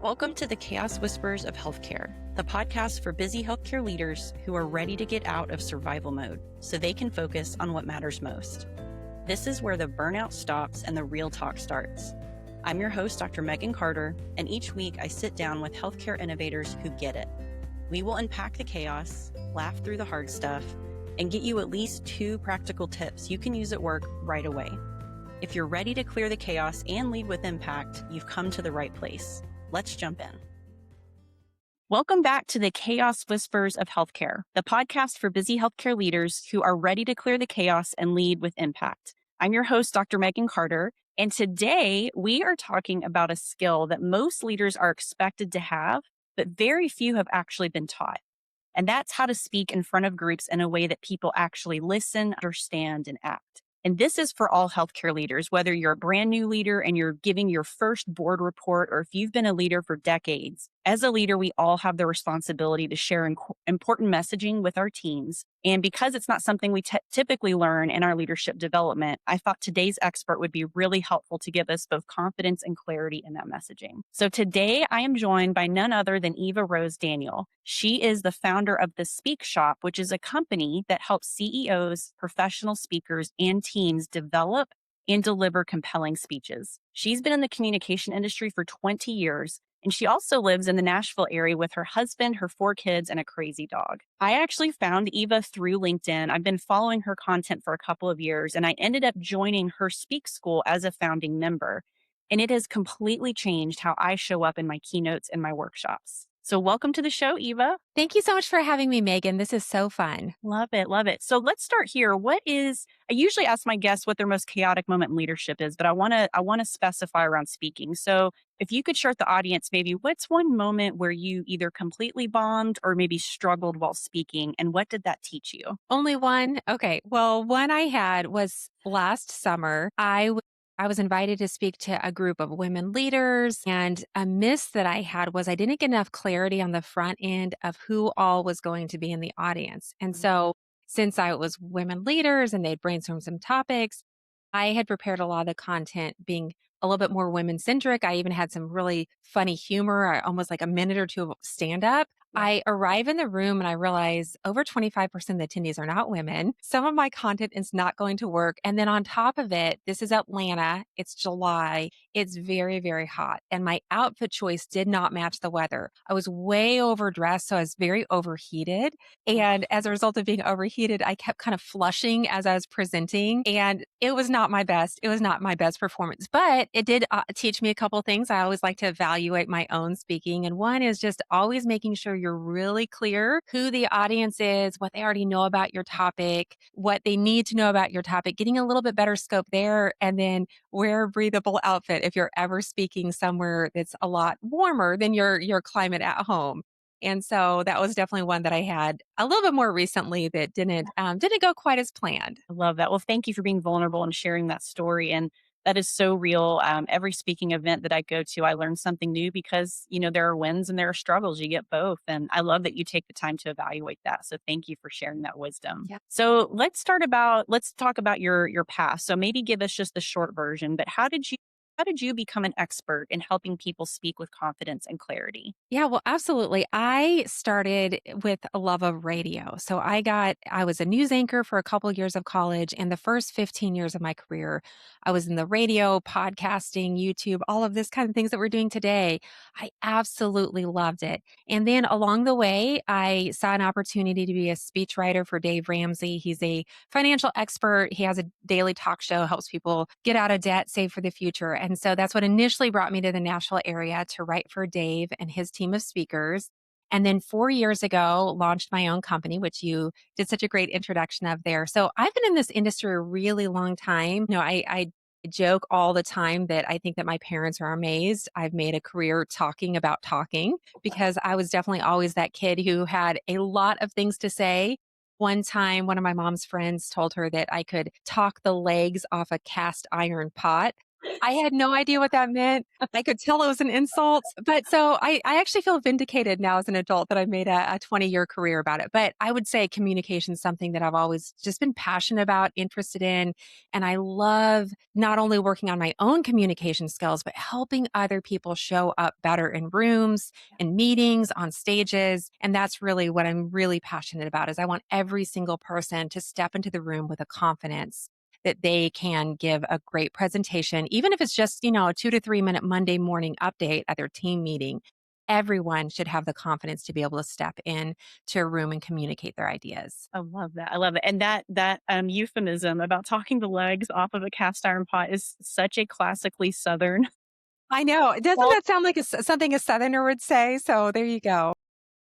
Welcome to the Chaos Whispers of Healthcare, the podcast for busy healthcare leaders who are ready to get out of survival mode so they can focus on what matters most. This is where the burnout stops and the real talk starts. I'm your host, Dr. Megan Carter, and each week I sit down with healthcare innovators who get it. We will unpack the chaos, laugh through the hard stuff, and get you at least 2 practical tips you can use at work right away. If you're ready to clear the chaos and lead with impact, you've come to the right place. Let's jump in. Welcome back to the Chaos Whispers of Healthcare, the podcast for busy healthcare leaders who are ready to clear the chaos and lead with impact. I'm your host, Dr. Megan Carter, and today we are talking about a skill that most leaders are expected to have, but very few have actually been taught. And that's how to speak in front of groups in a way that people actually listen, understand, and act. And this is for all healthcare leaders, whether you're a brand new leader and you're giving your first board report, or if you've been a leader for decades. As a leader, we all have the responsibility to share important messaging with our teams. And because it's not something we typically learn in our leadership development, I thought today's expert would be really helpful to give us both confidence and clarity in that messaging. So today I am joined by none other than Eva Rose Daniel. She is the founder of The Speak Shop, which is a company that helps CEOs, professional speakers, and teams develop and deliver compelling speeches. She's been in the communication industry for 20 years. And she also lives in the Nashville area with her husband, her 4 kids, and a crazy dog. I actually found Eva through LinkedIn. I've been following her content for a couple of years, and I ended up joining her Speak School as a founding member. And it has completely changed how I show up in my keynotes and my workshops. So welcome to the show, Eva. Thank you so much for having me, Megan. This is so fun. Love it. Love it. So let's start here. I usually ask my guests what their most chaotic moment in leadership is, but I want to specify around speaking. So if you could share with the audience, maybe what's one moment where you either completely bombed or maybe struggled while speaking, and what did that teach you? Only one? Okay. Well, one I had was last summer. I was invited to speak to a group of women leaders, and a miss that I had was I didn't get enough clarity on the front end of who all was going to be in the audience. And so since I was women leaders and they'd brainstormed some topics, I had prepared a lot of the content being a little bit more women centric. I even had some really funny humor, almost like a minute or 2 of stand up. I arrive in the room and I realize over 25% of the attendees are not women. Some of my content is not going to work. And then on top of it, this is Atlanta. It's July. It's very, very hot. And my outfit choice did not match the weather. I was way overdressed, so I was very overheated. And as a result of being overheated, I kept kind of flushing as I was presenting. And it was not my best. It was not my best performance, but it did teach me a couple of things. I always like to evaluate my own speaking. And one is just always making sure you're really clear who the audience is, what they already know about your topic, what they need to know about your topic, getting a little bit better scope there, and then wear a breathable outfit if you're ever speaking somewhere that's a lot warmer than your climate at home. And so that was definitely one that I had a little bit more recently that didn't go quite as planned. I love that. Well, thank you for being vulnerable and sharing that story. And that is so real. Every speaking event that I go to, I learn something new because, there are wins and there are struggles. You get both. And I love that you take the time to evaluate that. So thank you for sharing that wisdom. Yeah. So let's talk about your past. So maybe give us just the short version, but how did you become an expert in helping people speak with confidence and clarity? Yeah, well, absolutely. I started with a love of radio. So I was a news anchor for a couple of years of college, and the first 15 years of my career, I was in the radio, podcasting, YouTube, all of this kind of things that we're doing today. I absolutely loved it. And then along the way, I saw an opportunity to be a speechwriter for Dave Ramsey. He's a financial expert. He has a daily talk show, helps people get out of debt, save for the future. And so that's what initially brought me to the Nashville area to write for Dave and his team of speakers. And then 4 years ago, launched my own company, which you did such a great introduction of there. So I've been in this industry a really long time. I joke all the time that I think that my parents are amazed. I've made a career talking about talking because I was definitely always that kid who had a lot of things to say. One time, one of my mom's friends told her that I could talk the legs off a cast iron pot. I had no idea what that meant. I could tell it was an insult. But so I actually feel vindicated now as an adult that I made a 20-year career about it. But I would say communication is something that I've always just been passionate about, interested in. And I love not only working on my own communication skills, but helping other people show up better in rooms, in meetings, on stages. And that's really what I'm really passionate about is I want every single person to step into the room with a confidence that they can give a great presentation, even if it's just, a 2 to 3 minute Monday morning update at their team meeting. Everyone should have the confidence to be able to step in to a room and communicate their ideas. I love that. I love it. And that euphemism about talking the legs off of a cast iron pot is such a classically Southern. I know. Doesn't Well, that sound like something a Southerner would say? So there you go.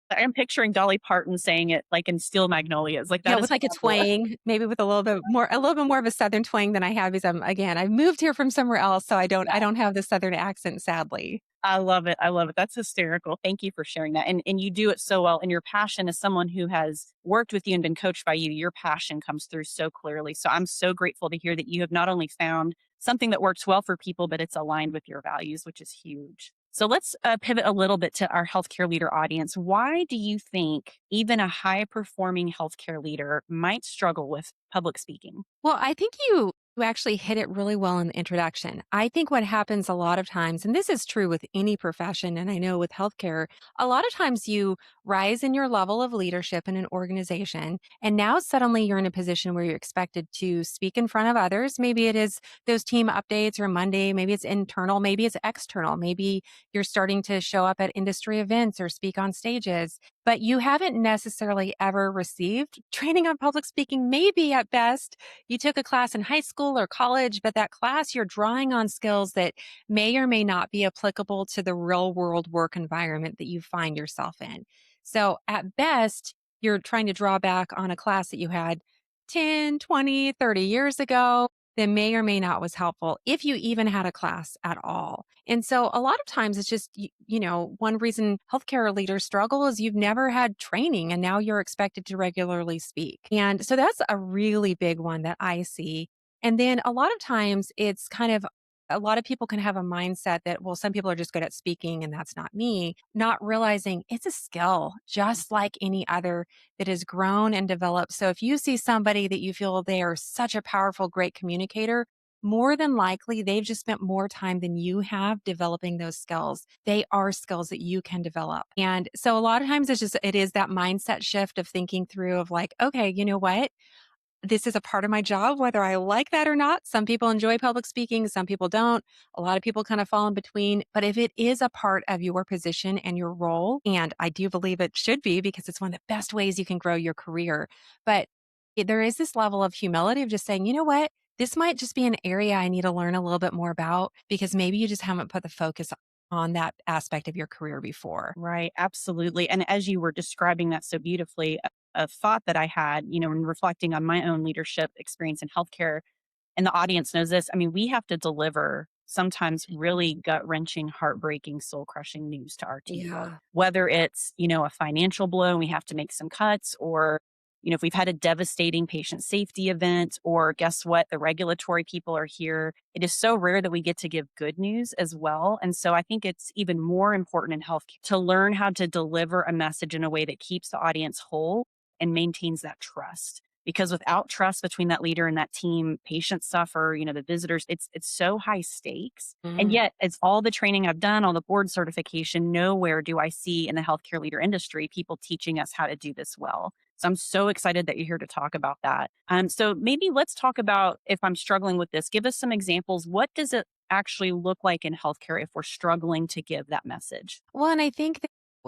I'm picturing Dolly Parton saying it like in Steel Magnolias. Like Yeah, that is with like a horrible. twang, maybe with a little bit more of a Southern twang than I have because I moved here from somewhere else. So I don't have the Southern accent, sadly. I love it. I love it. That's hysterical. Thank you for sharing that. And you do it so well. And your passion as someone who has worked with you and been coached by you, your passion comes through so clearly. So I'm so grateful to hear that you have not only found something that works well for people, but it's aligned with your values, which is huge. So let's pivot a little bit to our healthcare leader audience. Why do you think even a high performing healthcare leader might struggle with public speaking? Well, I think you actually hit it really well in the introduction. I think what happens a lot of times, and this is true with any profession, and I know with healthcare, a lot of times you rise in your level of leadership in an organization, and now suddenly you're in a position where you're expected to speak in front of others. Maybe it is those team updates or Monday, maybe it's internal, maybe it's external, maybe you're starting to show up at industry events or speak on stages, but you haven't necessarily ever received training on public speaking, maybe at best you took a class in high school or college, but that class you're drawing on skills that may or may not be applicable to the real world work environment that you find yourself in. So at best, you're trying to draw back on a class that you had 10, 20, 30 years ago that may or may not was helpful if you even had a class at all. And so a lot of times it's just, one reason healthcare leaders struggle is you've never had training and now you're expected to regularly speak. And so that's a really big one that I see. And then a lot of times it's kind of a lot of people can have a mindset that, well, some people are just good at speaking and that's not me, not realizing it's a skill just like any other that has grown and developed. So if you see somebody that you feel they are such a powerful, great communicator, more than likely they've just spent more time than you have developing those skills. They are skills that you can develop. And so a lot of times it is that mindset shift of thinking through of like, okay, you know what? This is a part of my job, whether I like that or not. Some people enjoy public speaking, some people don't. A lot of people kind of fall in between. But if it is a part of your position and your role, and I do believe it should be because it's one of the best ways you can grow your career. But there is this level of humility of just saying, you know what? This might just be an area I need to learn a little bit more about because maybe you just haven't put the focus on that aspect of your career before. Right, absolutely. And as you were describing that so beautifully, a thought that I had, in reflecting on my own leadership experience in healthcare, and the audience knows this. I mean, we have to deliver sometimes really gut wrenching, heartbreaking, soul crushing news to our team, Yeah. whether it's, a financial blow and we have to make some cuts, or, if we've had a devastating patient safety event, or guess what, the regulatory people are here. It is so rare that we get to give good news as well. And so I think it's even more important in healthcare to learn how to deliver a message in a way that keeps the audience whole and maintains that trust, because without trust between that leader and that team, patients suffer, the visitors, it's so high stakes. And Mm. yet it's all the training I've done, all the board certification, nowhere do I see in the healthcare leader industry people teaching us how to do this well. So I'm so excited that you're here to talk about that. So maybe let's talk about, if I'm struggling with this, give us some examples. What does it actually look like in healthcare if we're struggling to give that message? Well, and I think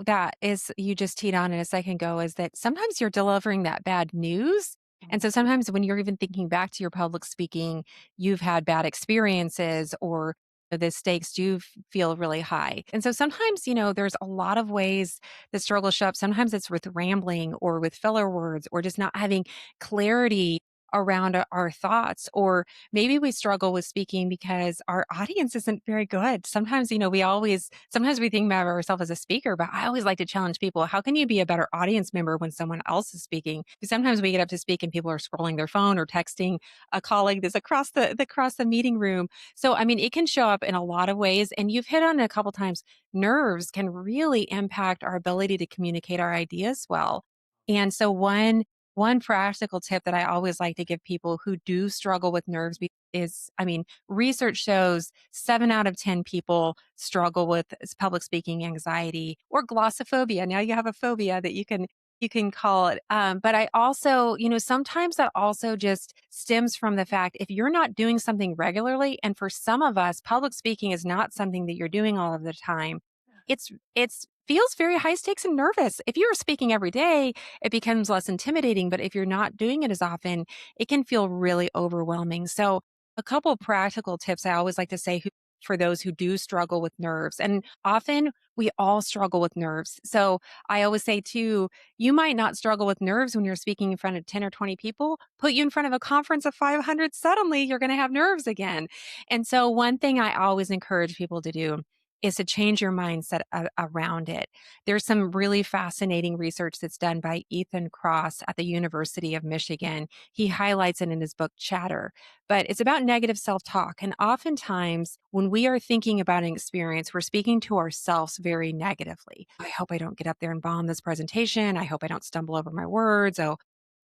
that is you just teed on it a second ago is that sometimes you're delivering that bad news. And so sometimes when you're even thinking back to your public speaking, you've had bad experiences or the stakes do feel really high. And so sometimes, there's a lot of ways that struggle show up. Sometimes it's with rambling or with filler words or just not having clarity around our thoughts, or maybe we struggle with speaking because our audience isn't very good. Sometimes, sometimes we think about ourselves as a speaker, but I always like to challenge people. How can you be a better audience member when someone else is speaking? Because sometimes we get up to speak and people are scrolling their phone or texting a colleague that's across the meeting room. So, I mean, it can show up in a lot of ways. And you've hit on it a couple times. Nerves can really impact our ability to communicate our ideas well. And so one practical tip that I always like to give people who do struggle with nerves is, I mean, research shows 7 out of 10 people struggle with public speaking anxiety or glossophobia. Now you have a phobia that you can call it. But I also, sometimes that also just stems from the fact if you're not doing something regularly, and for some of us, public speaking is not something that you're doing all of the time. It's feels very high stakes and nervous. If you're speaking every day, it becomes less intimidating. But if you're not doing it as often, it can feel really overwhelming. So, a couple practical tips I always like to say for those who do struggle with nerves, and often we all struggle with nerves. So, I always say too, you might not struggle with nerves when you're speaking in front of 10 or 20 people. Put you in front of a conference of 500, suddenly you're going to have nerves again. And so, one thing I always encourage people to do is to change your mindset around it. There's some really fascinating research that's done by Ethan Cross at the University of Michigan. He highlights it in his book Chatter, but it's about negative self talk. And oftentimes, when we are thinking about an experience, we're speaking to ourselves very negatively. I hope I don't get up there and bomb this presentation. I hope I don't stumble over my words. Oh,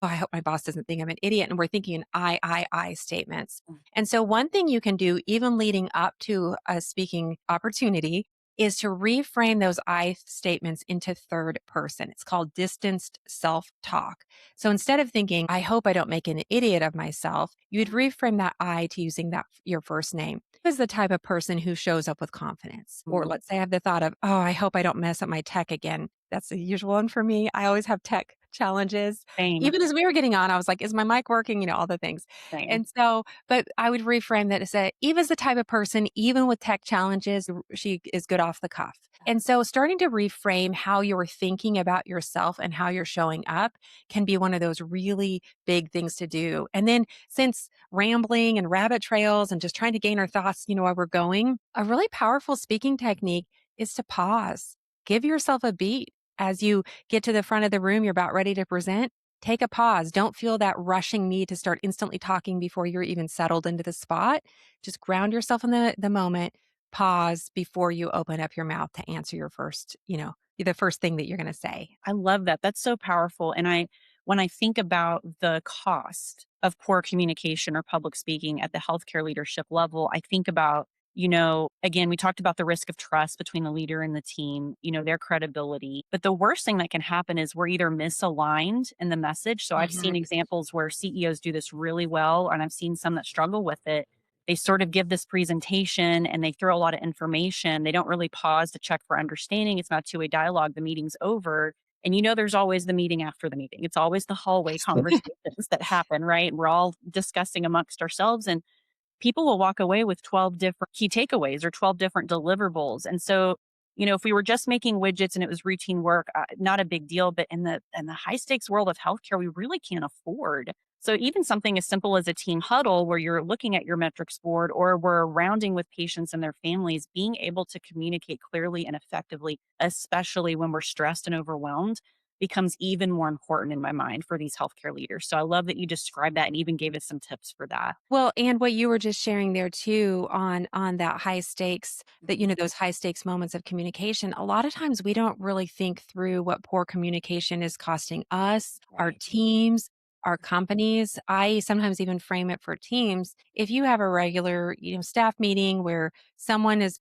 I hope my boss doesn't think I'm an idiot. And we're thinking in I statements. And so, one thing you can do, even leading up to a speaking opportunity, is to reframe those I statements into third person. It's called distanced self talk. So, instead of thinking, I hope I don't make an idiot of myself, you'd reframe that I to using that your first name. Is the type of person who shows up with confidence. Or Mhm. let's say I have the thought of, oh, I hope I don't mess up my tech again. That's a usual one for me. I always have tech challenges. Same, Even as we were getting on, I was like, "Is my mic working?" All the things. same. And so but I would reframe that to say, Eva's the type of person, even with tech challenges, she is good off the cuff. And so starting to reframe how you're thinking about yourself and how you're showing up can be one of those really big things to do. And then since rambling and rabbit trails and just trying to gain our thoughts, while we're going, a really powerful speaking technique is to pause. Give yourself a beat as you get to the front of the room, you're about ready to present. Take a pause. Don't feel that rushing need to start instantly talking before you're even settled into the spot. Just ground yourself in the moment. Pause before you open up your mouth to answer your first, the first thing that you're going to say. I love that. That's so powerful. And when I think about the cost of poor communication or public speaking at the healthcare leadership level, I think about, again, we talked about the risk of trust between the leader and the team, their credibility. But the worst thing that can happen is we're either misaligned in the message. So I've seen Mhm. examples where CEOs do this really well, and I've seen some that struggle with it. They sort of give this presentation and they throw a lot of information. They don't really pause to check for understanding. It's not two-way dialogue. The meeting's over. And there's always the meeting after the meeting. It's always the hallway conversations that happen, right? We're all discussing amongst ourselves. And people will walk away with 12 different key takeaways or 12 different deliverables. And so, if we were just making widgets and it was routine work, not a big deal. But in the high stakes world of healthcare, we really can't afford. So even something as simple as a team huddle where you're looking at your metrics board or we're rounding with patients and their families, being able to communicate clearly and effectively, especially when we're stressed and overwhelmed, becomes even more important in my mind for these healthcare leaders. So I love that you described that and even gave us some tips for that. Well, and what you were just sharing there too on that high stakes, that those high stakes moments of communication, a lot of times we don't really think through what poor communication is costing us, our Right. teams, our companies. I sometimes even frame it for teams. If you have a regular, staff meeting where someone is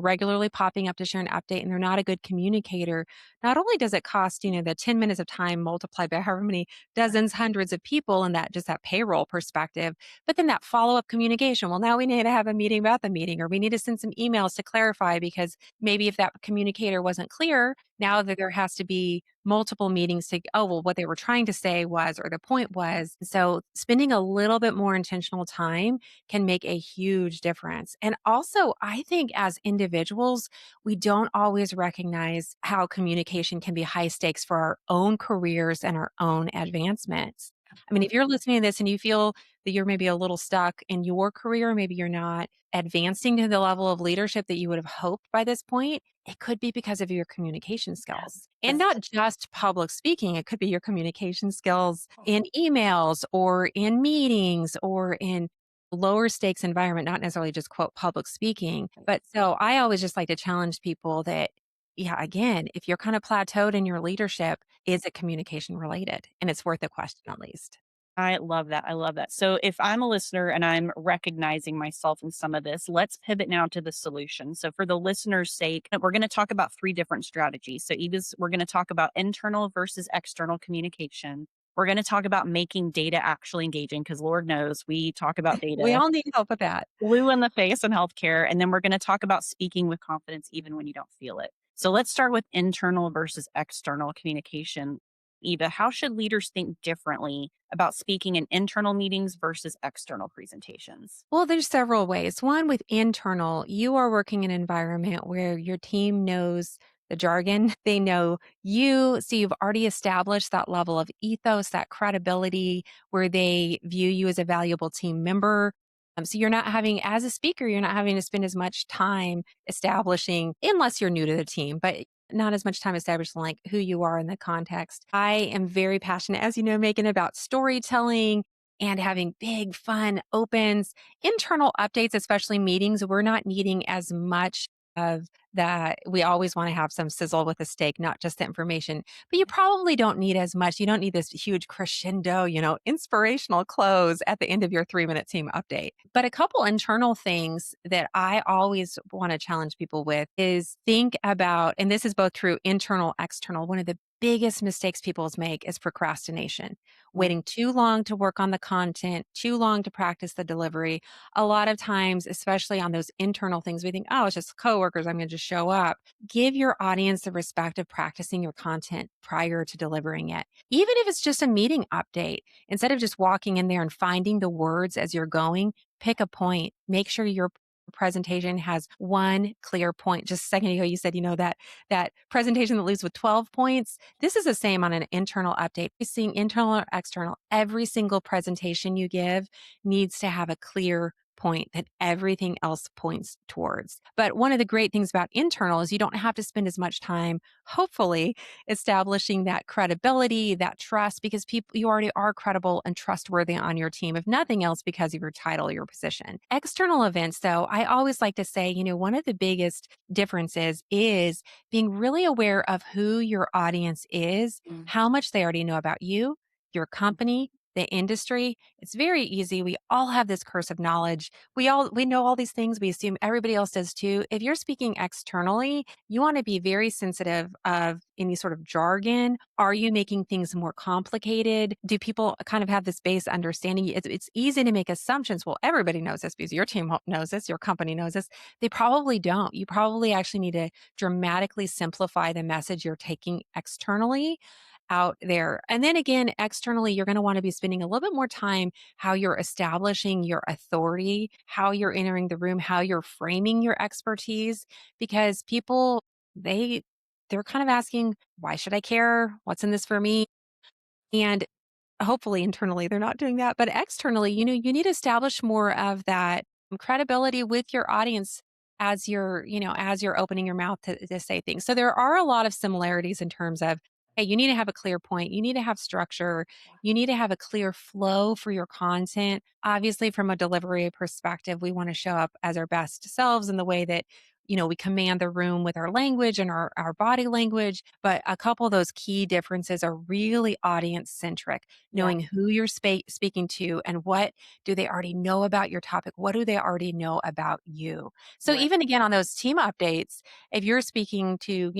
regularly popping up to share an update and they're not a good communicator, not only does it cost, the 10 minutes of time multiplied by however many dozens, hundreds of people in that payroll perspective. But then that follow up communication. Well, now we need to have a meeting about the meeting, or we need to send some emails to clarify because maybe if that communicator wasn't clear, now that there has to be multiple meetings to, oh, well, what they were trying to say was, or the point was. So spending a little bit more intentional time can make a huge difference. And also, I think as individuals, we don't always recognize how communication can be high stakes for our own careers and our own advancements. I mean, if you're listening to this and you feel that you're maybe a little stuck in your career, maybe you're not advancing to the level of leadership that you would have hoped by this point, it could be because of your communication skills. And Yes. not just public speaking, it could be your communication skills in emails or in meetings or in lower stakes environment, not necessarily just quote public speaking. But so I always just like to challenge people that, yeah, again, if you're kind of plateaued in your leadership, is it communication related? And it's worth a question at least. I love that. I love that. So, if I'm a listener and I'm recognizing myself in some of this, let's pivot now to the solution. So, for the listener's sake, we're going to talk about three different strategies. So, we're going to talk about internal versus external communication. We're going to talk about making data actually engaging because Lord knows we talk about We data all need help with that. blue in the face in healthcare. And then we're going to talk about speaking with confidence even when you don't feel it. So let's start with internal versus external communication. Eva, how should leaders think differently about speaking in internal meetings versus external presentations? Well, there's several ways. One with internal, you are working in an environment where your team knows the jargon, they know you. So you've already established that level of ethos, that credibility where they view you as a valuable team member. So you're not having, as a speaker, you're not having to spend as much time establishing, unless you're new to the team, but not as much time establishing like who you are in the context. I am very passionate, as you know, Megan, about storytelling and having big, fun opens, internal updates, especially meetings. We're not needing as much of that. We always want to have some sizzle with a steak, not just the information, but you probably don't need as much. You don't need this huge crescendo, inspirational close at the end of your 3-minute team update. But a couple internal things that I always want to challenge people with is think about, and this is both true internal, external. One of the biggest mistakes people make is procrastination, Mm, waiting too long to work on the content, too long to practice the delivery. A lot of times, especially on those internal things, we think, oh, it's just coworkers. I'm going to just show up. Give your audience the respect of practicing your content prior to delivering it. Even if it's just a meeting update, instead of just walking in there and finding the words as you're going, pick a point. Make sure your presentation has one clear point. Just a second ago, you said, that presentation that leaves with 12 points. This is the same on an internal update. Seeing internal or external, every single presentation you give needs to have a clear point that everything else points towards. But one of the great things about internal is you don't have to spend as much time, hopefully, establishing that credibility, that trust, because people you already are credible and trustworthy on your team, if nothing else, because of your title, your position. External events, though, I always like to say, one of the biggest differences is being really aware of who your audience is, mm, how much they already know about you, your company, the industry. It's very easy. We all have this curse of knowledge. We know all these things. We assume everybody else does too. If you're speaking externally, you want to be very sensitive of any sort of jargon. Are you making things more complicated? Do people kind of have this base understanding? It's easy to make assumptions. Well, everybody knows this because your team knows this, your company knows this. They probably don't. You probably actually need to dramatically simplify the message you're taking externally out there. And then again, externally, you're going to want to be spending a little bit more time how you're establishing your authority, how you're entering the room, how you're framing your expertise, because people, they're kind of asking, why should I care? What's in this for me? And hopefully internally they're not doing that, but externally, you need to establish more of that credibility with your audience as you're opening your mouth to say things. So there are a lot of similarities in terms of, hey, you need to have a clear point, you need to have structure, you need to have a clear flow for your content. Obviously, from a delivery perspective, we want to show up as our best selves in the way that we command the room with our language and our body language. But a couple of those key differences are really audience centric, yeah, knowing who you're speaking to and what do they already know about your topic? What do they already know about you? So right. even again, on those team updates, if you're speaking to,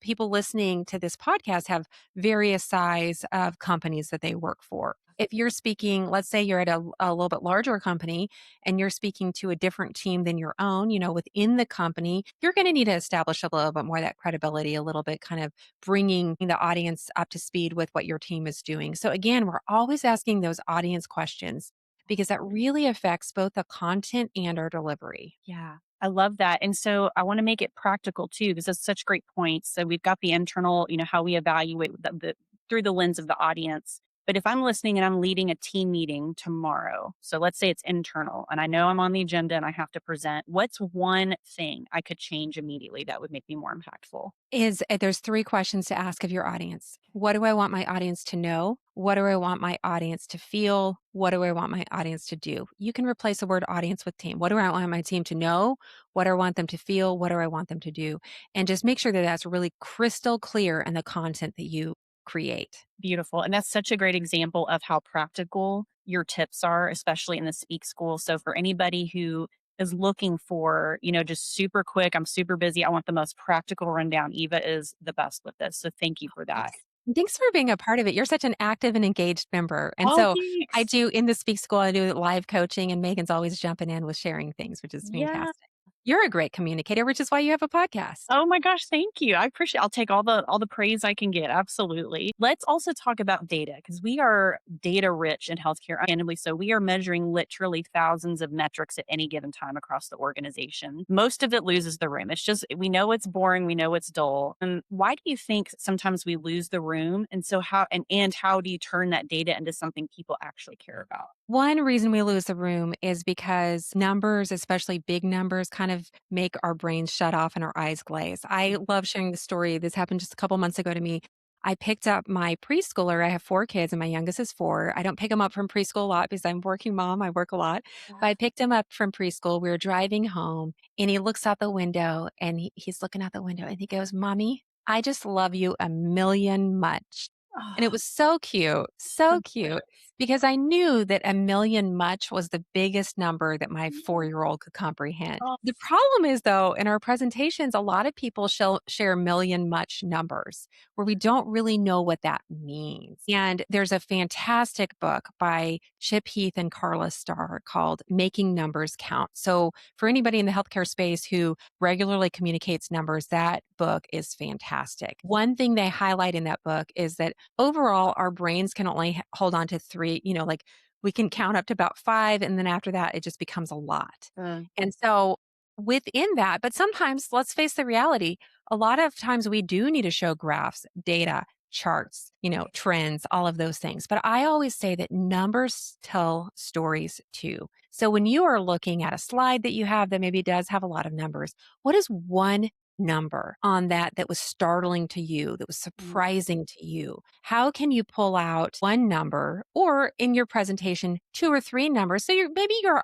people listening to this podcast have various size of companies that they work for. If you're speaking, let's say you're at a little bit larger company and you're speaking to a different team than your own, within the company, you're going to need to establish a little bit more of that credibility, a little bit kind of bringing the audience up to speed with what your team is doing. So again, we're always asking those audience questions because that really affects both the content and our delivery. Yeah, I love that. And so I want to make it practical too, because it's such great points. So we've got the internal, how we evaluate the through the lens of the audience. But if I'm listening and I'm leading a team meeting tomorrow, so let's say it's internal and I know I'm on the agenda and I have to present, what's one thing I could change immediately that would make me more impactful? There's 3 questions to ask of your audience. What do I want my audience to know? What do I want my audience to feel? What do I want my audience to do? You can replace the word audience with team. What do I want my team to know? What do I want them to feel? What do I want them to do? And just make sure that that's really crystal clear in the content that you create. Beautiful. And that's such a great example of how practical your tips are, especially in the speak school. So for anybody who is looking for, just super quick, I'm super busy, I want the most practical rundown. Eva is the best with this. So thank you for that. Thanks. Thanks for being a part of it. You're such an active and engaged member. And Oh, so I thanks. do in the Speak School, I do live coaching, and Megan's always jumping in with sharing things, which is Yeah. fantastic. You're a great communicator, which is why you have a podcast. Oh my gosh, thank you. I appreciate I'll take all the praise I can get. Absolutely. Let's also talk about data because we are data rich in healthcare, understandably so. We are measuring literally thousands of metrics at any given time across the organization. Most of it loses the room. It's just we know it's boring, we know it's dull. And why do you think sometimes we lose the room? And so and how do you turn that data into something people actually care about? One reason we lose the room is because numbers, especially big numbers, kind of make our brains shut off and our eyes glaze. I love sharing the story. This happened just a couple months ago to me. I picked up my preschooler. I have 4 kids and my youngest is 4. I don't pick him up from preschool a lot because I'm a working mom. I work a lot. But I picked him up from preschool. We were driving home and he looks out the window and he's looking out the window and he goes, "Mommy, I just love you a million much." And it Oh, was so cute, so so cute, nice. because I knew that a million much was the biggest number that my 4-year-old could comprehend. Oh, The problem is, though, in our presentations, a lot of people share million much numbers where we don't really know what that means. And there's a fantastic book by Chip Heath and Carla Starr called Making Numbers Count. So, for anybody in the healthcare space who regularly communicates numbers, that book is fantastic. One thing they highlight in that book is that overall, our brains can only hold on to 3, like we can count up to about 5. And then after that, it just becomes a lot. mm, And so within that, but sometimes let's face the reality, a lot of times we do need to show graphs, data, charts, trends, all of those things. But I always say that numbers tell stories too. So when you are looking at a slide that you have that maybe does have a lot of numbers, what is one number on that was startling to you, that was mm, surprising to you? How can you pull out one number or in your presentation, 2 or 3 numbers? So you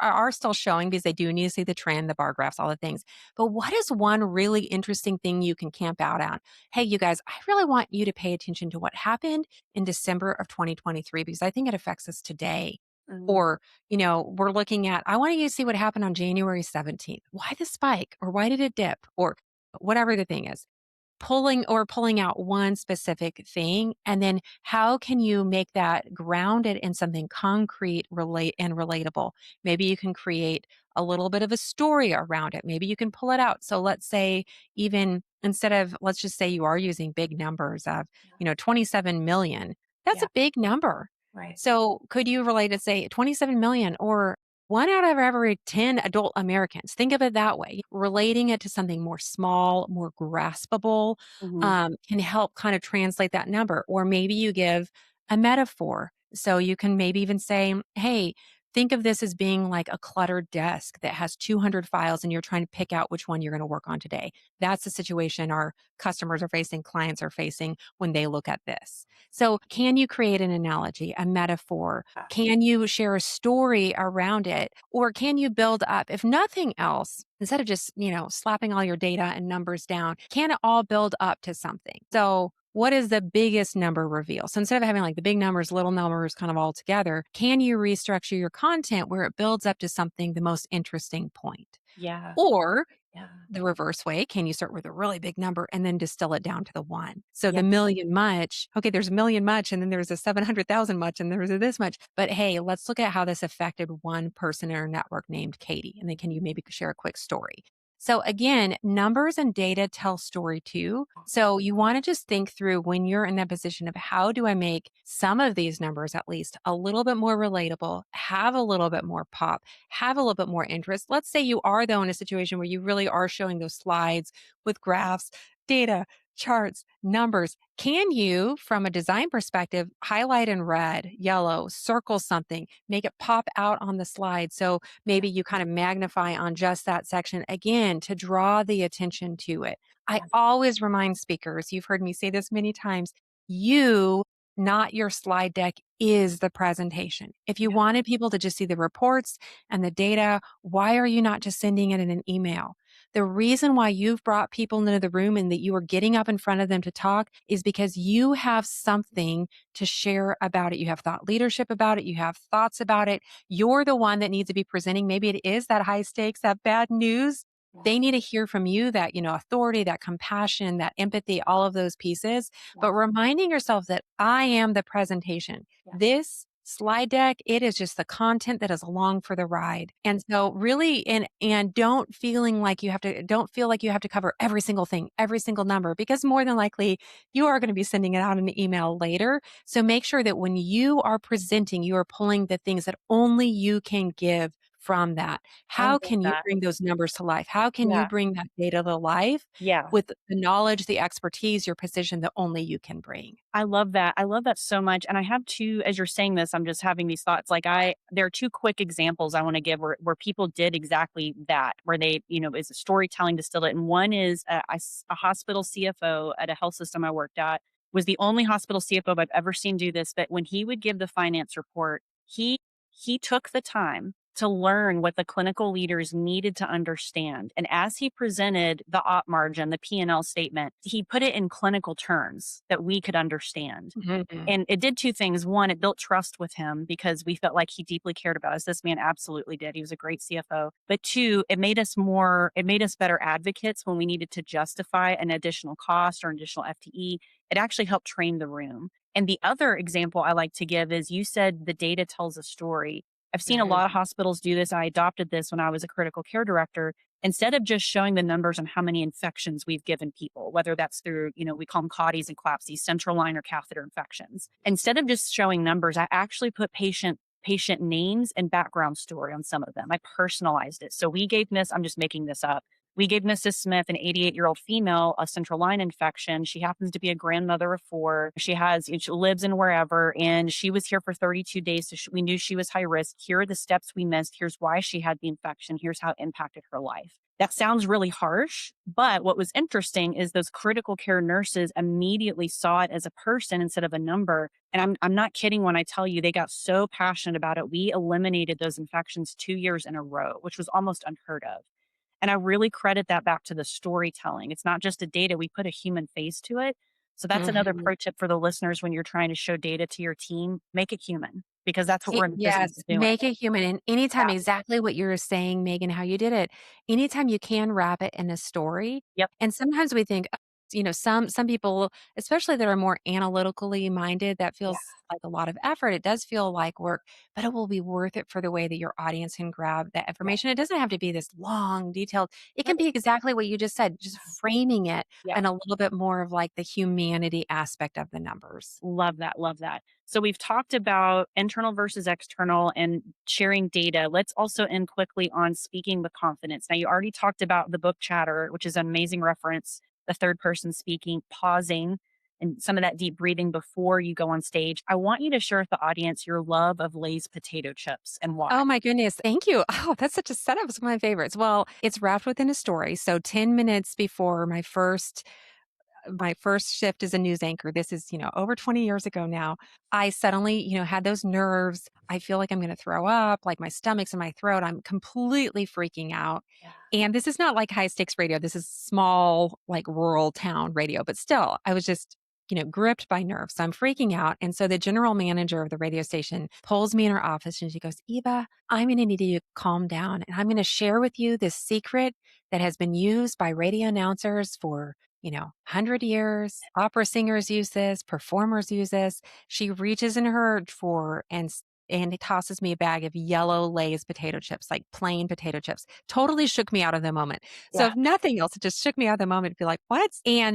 are still showing because they do need to see the trend, the bar graphs, all the things. But what is one really interesting thing you can camp out on? Hey, you guys, I really want you to pay attention to what happened in December of 2023 because I think it affects us today. mm, Or, we're looking at, I want you to see what happened on January 17th. Why the spike? Or why did it dip? Or whatever the thing is, pulling out one specific thing, and then how can you make that grounded in something concrete, relate and relatable? Maybe you can create a little bit of a story around it. Maybe you can pull it out. So let's say, even instead of, let's just say you are using big numbers of, yeah, 27 million. That's yeah, a big number. right. So could you relate it, say 27 million, or 1 out of every 10 adult Americans? Think of it that way. Relating it to something more small, more graspable, Mhm, can help kind of translate that number. Or maybe you give a metaphor. So you can maybe even say, hey, think of this as being like a cluttered desk that has 200 files and you're trying to pick out which one you're going to work on today. That's the situation our customers are facing, clients are facing when they look at this. So, can you create an analogy, a metaphor? yeah, Can you share a story around it? Or can you build up, if nothing else, instead of just, slapping all your data and numbers down, can it all build up to something? So, what is the biggest number reveal? So instead of having like the big numbers, little numbers kind of all together, can you restructure your content where it builds up to something, the most interesting point? yeah, Or yeah, the reverse way, can you start with a really big number and then distill it down to the 1? So yeah, the million much, okay, there's a million much, and then there's a 700,000 much, and there's a this much. But hey, let's look at how this affected one person in our network named Katie. And then can you maybe share a quick story? So again, numbers and data tell story too. So you want to just think through when you're in that position of how do I make some of these numbers at least a little bit more relatable, have a little bit more pop, have a little bit more interest. Let's say you are, though, in a situation where you really are showing those slides with graphs, data, charts, numbers. Can you, from a design perspective, highlight in red, yellow, circle something, make it pop out on the slide? So maybe you kind of magnify on just that section again to draw the attention to it. I Yeah. always remind speakers, you've heard me say this many times, you, not your slide deck, is the presentation. If you Yeah. wanted people to just see the reports and the data, why are you not just sending it in an email? The reason why you've brought people into the room and that you are getting up in front of them to talk is because you have something to share about it. You have thought leadership about it. You have thoughts about it. You're the one that needs to be presenting. Maybe it is that high stakes, that bad news. Yeah. They need to hear from you that, authority, that compassion, that empathy, all of those pieces. Yeah. But reminding yourself that I am the presentation. Yeah. This slide deck, it is just the content that is along for the ride. And so really and don't feel like you have to cover every single thing, every single number, because more than likely you are going to be sending it out in an email later. So make sure that when you are presenting, you are pulling the things that only you can give from that. I How love can you that. bring those numbers to life? How can you Yeah. bring that data to life Yeah. with the knowledge, the expertise, your position that only you can bring? I love that. I love that so much. And I have two, as you're saying this, I'm just having these thoughts. There are two quick examples I want to give where people did exactly that, where they, is a storytelling distilled it. And one is a hospital CFO at a health system I worked at was the only hospital CFO I've ever seen do this. But when he would give the finance report, he took the time to learn what the clinical leaders needed to understand. And as he presented the op margin, the P&L statement, he put it in clinical terms that we could understand. Mhm. And it did two things. One, it built trust with him because we felt like he deeply cared about us. This man absolutely did. He was a great CFO. But two, it made us better advocates when we needed to justify an additional cost or an additional FTE. It actually helped train the room. And the other example I like to give is you said the data tells a story. I've seen a lot of Mhm. hospitals do this. I adopted this when I was a critical care director. Instead of just showing the numbers on how many infections we've given people, whether that's through, we call them CODIs and CLAPSIs, central line or catheter infections. Instead of just showing numbers, I actually put patient names and background story on some of them. I personalized it. So we gave I'm just making this up. We gave Mrs. Smith, an 88-year-old female, a central line infection. She happens to be a grandmother of four. She lives in wherever, and she was here for 32 days. So we knew she was high risk. Here are the steps we missed. Here's why she had the infection. Here's how it impacted her life. That sounds really harsh, but what was interesting is those critical care nurses immediately saw it as a person instead of a number. And I'm not kidding when I tell you they got so passionate about it. We eliminated those infections 2 years in a row, which was almost unheard of. And I really credit that back to the storytelling. It's not just the data, we put a human face to it. So that's another Mhm. pro tip for the listeners when you're trying to show data to your team, make it human because that's what we're in the business Yes, of doing. make it human, and anytime Yeah. exactly what you're saying, Megan, how you did it, anytime you can wrap it in a story, Yep. and sometimes we think, some people, especially that are more analytically minded, that Yeah. feels like a lot of effort, it does feel like work, but it will be worth it for the way that your audience can grab that Yeah. information. It doesn't have to be this long, detailed, it can Right. be exactly what you just said, just framing it Yeah. and a little bit more of, like, the humanity aspect of the numbers. Love that. Love that. So we've talked about internal versus external and sharing data. Let's also end quickly on speaking with confidence. Now, you already talked about the book Chatter, which is an amazing reference, the third person speaking, pausing, and some of that deep breathing before you go on stage. I want you to share with the audience your love of Lay's potato chips and why. Oh my goodness. Thank you. Oh, that's such a setup. It's one of my favorites. Well, it's wrapped within a story. So 10 minutes before my first shift as a news anchor, this is, over 20 years ago now, I suddenly, had those nerves. I feel like I'm going to throw up, like my stomach's in my throat. I'm completely freaking out. Yeah. And this is not like high stakes radio. This is small, like rural town radio, but still, I was just, gripped by nerves. So I'm freaking out. And so the general manager of the radio station pulls me in her office and she goes, Eva, I'm going to need you to calm down. And I'm going to share with you this secret that has been used by radio announcers for 100 years. Opera singers use this, performers use this. She reaches in her drawer and it tosses me a bag of yellow Lay's potato chips, like plain potato chips. Totally shook me out of the moment. So Yeah. if nothing else, it just shook me out of the moment to be like, what?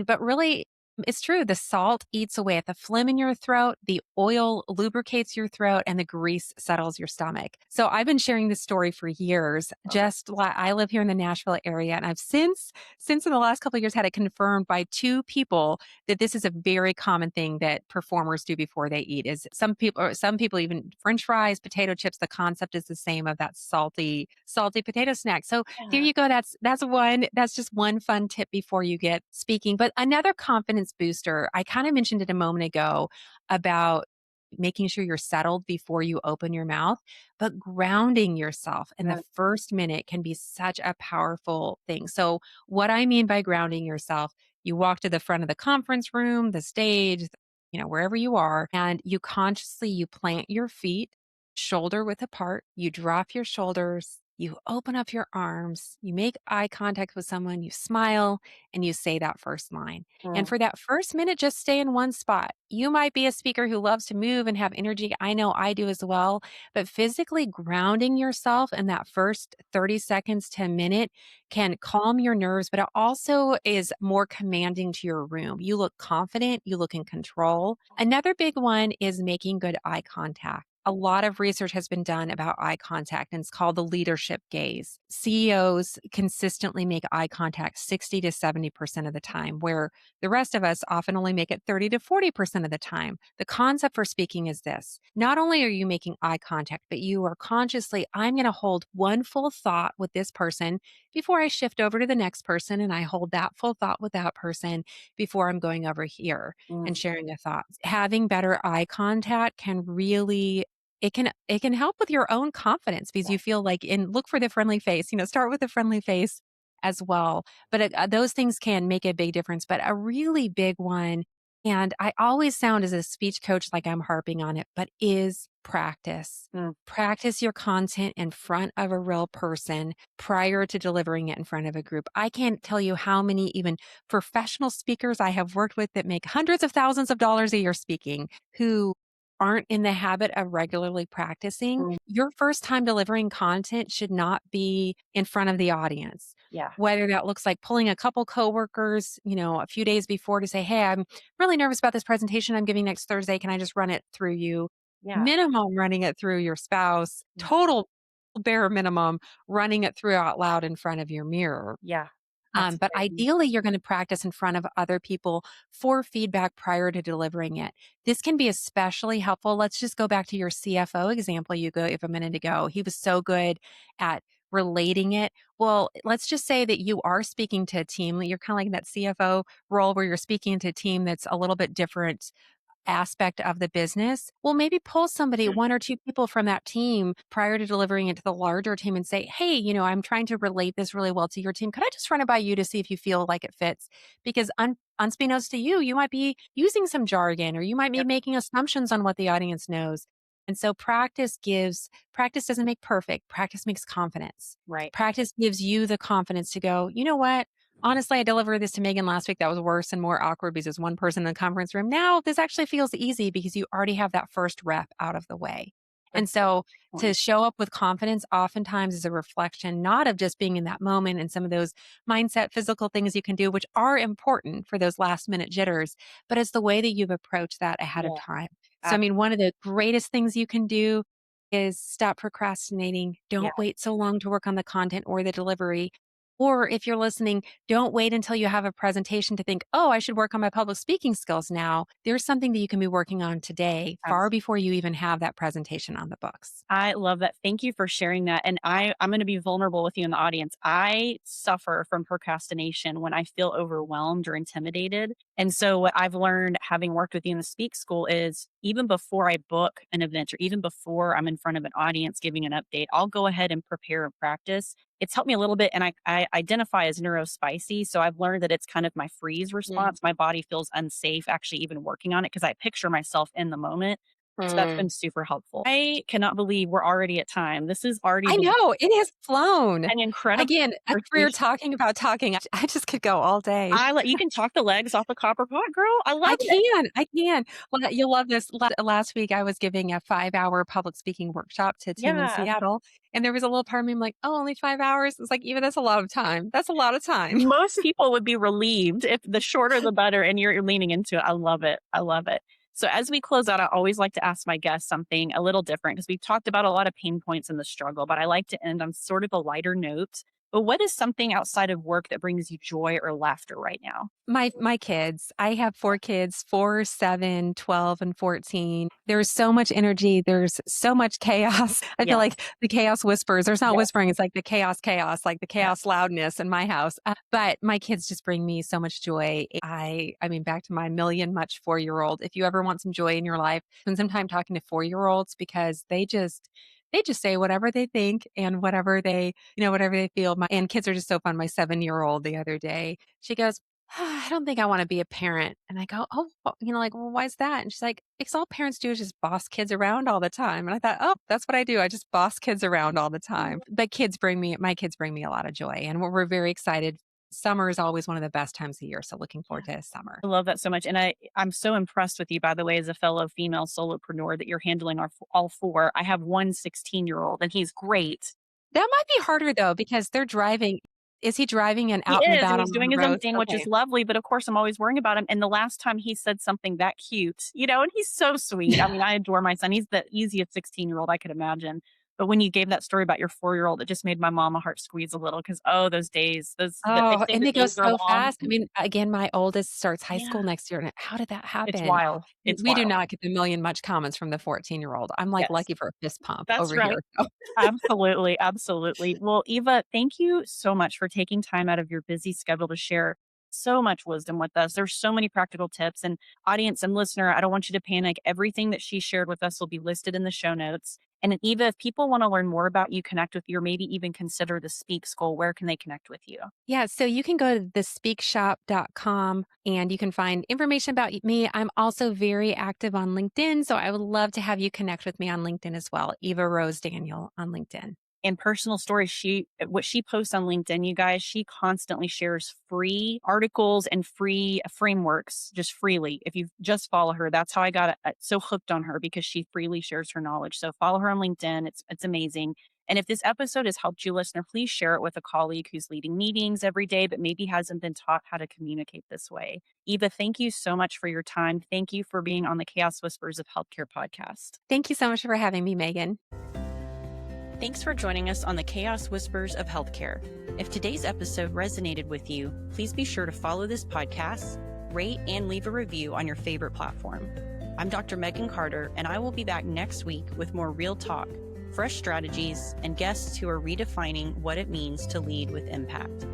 But really, It's true. The salt eats away at the phlegm in your throat, the oil lubricates your throat, and the grease settles your stomach. So I've been sharing this story for years. I live here in the Nashville area, and I've since in the last couple of years had it confirmed by two people that this is a very common thing that performers do before they eat. Is some people even French fries, potato chips. The concept is the same of that salty potato snack. So there Yeah. you go. That's just one fun tip before you get speaking. But another confidence booster, I kind of mentioned it a moment ago about making sure you're settled before you open your mouth, but grounding yourself in the Yeah. first minute can be such a powerful thing. So what I mean by grounding yourself, you walk to the front of the conference room, the stage, wherever you are, and you plant your feet shoulder width apart, you drop your shoulders, you open up your arms, you make eye contact with someone, you smile, and you say that first line. And Mm. for that first minute, just stay in one spot. You might be a speaker who loves to move and have energy. I know I do as well. But physically grounding yourself in that first 30 seconds to a minute can calm your nerves, but it also is more commanding to your room. You look confident, you look in control. Another big one is making good eye contact. A lot of research has been done about eye contact, and it's called the leadership gaze. CEOs consistently make eye contact 60 to 70% of the time, where the rest of us often only make it 30 to 40% of the time. The concept for speaking is this: not only are you making eye contact, but you are consciously, I'm going to hold one full thought with this person before I shift over to the next person, and I hold that full thought with that person before I'm going over here Mm. and sharing a thought. Having better eye contact can really it can help with your own confidence because Yeah. you feel like, and look for the friendly face, start with the friendly face as well. But those things can make a big difference. But a really big one, and I always sound as a speech coach like I'm harping on it, but is practice. Mm. Practice your content in front of a real person prior to delivering it in front of a group. I can't tell you how many even professional speakers I have worked with that make hundreds of thousands of dollars a year speaking who aren't in the habit of regularly practicing. Mm. Your first time delivering content should not be in front of the audience. Yeah. Whether that looks like pulling a couple coworkers, a few days before to say, "Hey, I'm really nervous about this presentation I'm giving next Thursday. Can I just run it through you?" Yeah. Minimum running it through your spouse, Yeah. total bare minimum running it through out loud in front of your mirror. Yeah. That's But very. ideally, you're going to practice in front of other people for feedback prior to delivering it. This can be especially helpful. Let's just go back to your CFO example you gave a minute ago. He was so good at relating it. Well, let's just say that you are speaking to a team. You're kind of like in that CFO role where you're speaking to a team that's a little bit different aspect of the business, well, maybe pull somebody, one or two people from that team prior to delivering it to the larger team and say, "Hey, I'm trying to relate this really well to your team. Could I just run it by you to see if you feel like it fits?" Because unbeknownst to you, you might be using some jargon or you might be Yep. making assumptions on what the audience knows. And so practice doesn't make perfect. Practice makes confidence. Right. Practice gives you the confidence to go, you know what? Honestly, I delivered this to Megan last week. That was worse and more awkward because there's one person in the conference room. Now, this actually feels easy because you already have that first rep out of the way. And That's a so good to point. show up with confidence oftentimes is a reflection not of just being in that moment and some of those mindset, physical things you can do, which are important for those last minute jitters, but it's the way that you've approached that ahead of Yeah. time. So, I Ab- mean, one of the greatest things you can do is stop procrastinating. yeah. Don't wait so long to work on the content or the delivery. Or if you're listening, don't wait until you have a presentation to think, "Oh, I should work on my public speaking skills now." There's something that you can be working on today, far before you even have that presentation on the books. I love that. Thank you for sharing that. And I'm going to be vulnerable with you in the audience. I suffer from procrastination when I feel overwhelmed or intimidated. And so, what I've learned having worked with you in the speak school is even before I book an event or even before I'm in front of an audience giving an update, I'll go ahead and prepare and practice. It's helped me a little bit. And I identify as neurospicy. So, I've learned that it's kind of my freeze Mm. response. My body feels unsafe actually even working on it because I picture myself in the moment. So that's Mm. been super helpful. I cannot believe we're already at time. This has already I been know, it has flown. an incredible Again, after we were conversation. talking about talking, I just could go all day. You can talk the legs off a copper pot, girl. I love I it. can, I can. Well, you'll love this. Last week, I was giving a 5-hour public speaking workshop to a team in Yeah. Seattle, and there was a little part of me, I'm like, "Oh, only 5 hours?" It's like, "Even that's a lot of time. That's a lot of time." Most people would be relieved if the shorter the better, and you're leaning into it. I love it. I love it. So as we close out, I always like to ask my guests something a little different because we've talked about a lot of pain points in the struggle, but I like to end on sort of a lighter note. But what is something outside of work that brings you joy or laughter right now? My kids. I have 4 kids, 4, 7, 12, and 14. There's so much energy. There's so much chaos. I feel Yes. like the chaos whispers. There's not Yes. whispering. It's like the chaos, like the Yes. chaos loudness in my house. But my kids just bring me so much joy. I mean, back to my million much 4-year-old. If you ever want some joy in your life, spend some time talking to 4-year-olds because they just say whatever they think and whatever they, whatever they feel. And kids are just so fun. My 7-year-old the other day, she goes, I don't think I want to be a parent. And I go, oh, well, like, well, why is that? And she's like, because all parents do is just boss kids around all the time. And I thought, oh, that's what I do. I just boss kids around all the time. But my kids bring me a lot of joy and we're very excited. Summer is always one of the best times of the year. So looking forward to summer. I love that so much. And I'm so impressed with you, by the way, as a fellow female solopreneur that you're handling all four. I have one 16-year-old and he's great. That might be harder though, because they're driving. Is he driving and He out and is, and about he's on the doing his own roads? thing, which is Okay. lovely, but of course, I'm always worrying about him, and the last time he said something that cute, and he's so sweet. I mean, I adore my son. He's the easiest 16-year-old I could imagine. But when you gave that story about your 4-year-old, it just made my mama heart squeeze a little because, oh, those days, they Oh, say and the they go days are so long. fast. I mean, again, my oldest starts high Yeah, school next year, and how did that it's happen? wild. It's We do wild. not get the million much comments from the 14-year-old. I'm, like, Yes, lucky for a fist pump that's over right. here. Absolutely, absolutely. Well, Eva, thank you so much for taking time out of your busy schedule to share so much wisdom with us. There's so many practical tips. And audience and listener, I don't want you to panic. Everything that she shared with us will be listed in the show notes. And then, Eva, if people want to learn more about you, connect with you, or maybe even consider the Speak School, where can they connect with you? Yeah, so you can go to thespeakshop.com and you can find information about me. I'm also very active on LinkedIn, so I would love to have you connect with me on LinkedIn as well. Eva Rose Daniel on LinkedIn. And personal stories, what she posts on LinkedIn, you guys, she constantly shares free articles and free frameworks just freely. If you just follow her, that's how I got so hooked on her, because she freely shares her knowledge. So follow her on LinkedIn. It's amazing. And if this episode has helped you, listener, please share it with a colleague who's leading meetings every day, but maybe hasn't been taught how to communicate this way. Eva, thank you so much for your time. Thank you for being on the Chaos Whispers of Healthcare podcast. Thank you so much for having me, Megan. Thanks for joining us on the Chaos Whispers of Healthcare. If today's episode resonated with you, please be sure to follow this podcast, rate, and leave a review on your favorite platform. I'm Dr. Megan Carter, and I will be back next week with more real talk, fresh strategies, and guests who are redefining what it means to lead with impact.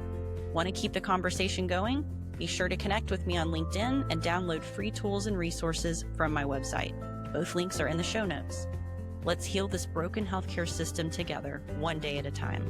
Want to keep the conversation going? Be sure to connect with me on LinkedIn and download free tools and resources from my website. Both links are in the show notes. Let's heal this broken healthcare system together, one day at a time.